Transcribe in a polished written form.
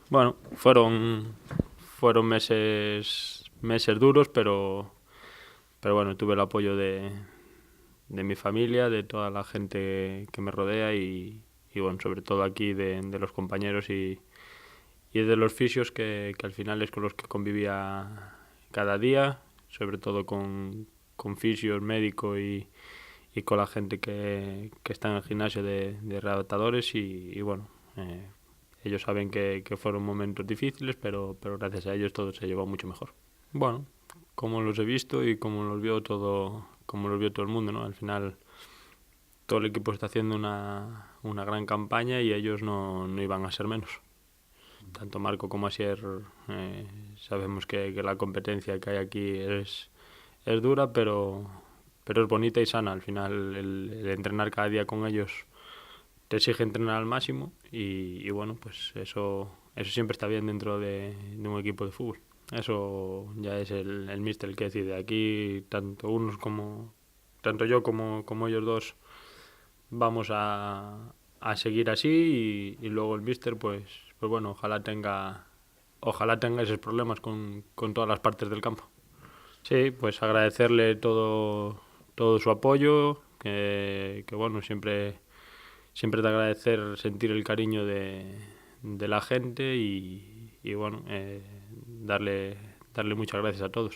Bueno, fueron meses duros, pero bueno, tuve el apoyo de mi familia, de toda la gente que me rodea y bueno, sobre todo aquí de los compañeros y de los fisios que al final es con los que convivía cada día, sobre todo con fisios, médico y con la gente que está en el gimnasio de readaptadores y bueno, ellos saben que fueron momentos difíciles, pero gracias a ellos todo se llevó mucho mejor. Bueno, como los he visto y como los vio todo el mundo, ¿no? Al final todo el equipo está haciendo una gran campaña y ellos no iban a ser menos. Tanto Marco como Asier sabemos que la competencia que hay aquí es dura, pero es bonita y sana. Al final el entrenar cada día con ellos te exige entrenar al máximo y bueno, pues eso siempre está bien dentro de un equipo de fútbol. Eso ya es el míster el que decide. Aquí tanto yo como ellos dos vamos a seguir así y luego el míster pues bueno, ojalá tenga esos problemas con todas las partes del campo. Sí, pues agradecerle todo su apoyo, que bueno, siempre de agradecer sentir el cariño de la gente y bueno, darle muchas gracias a todos.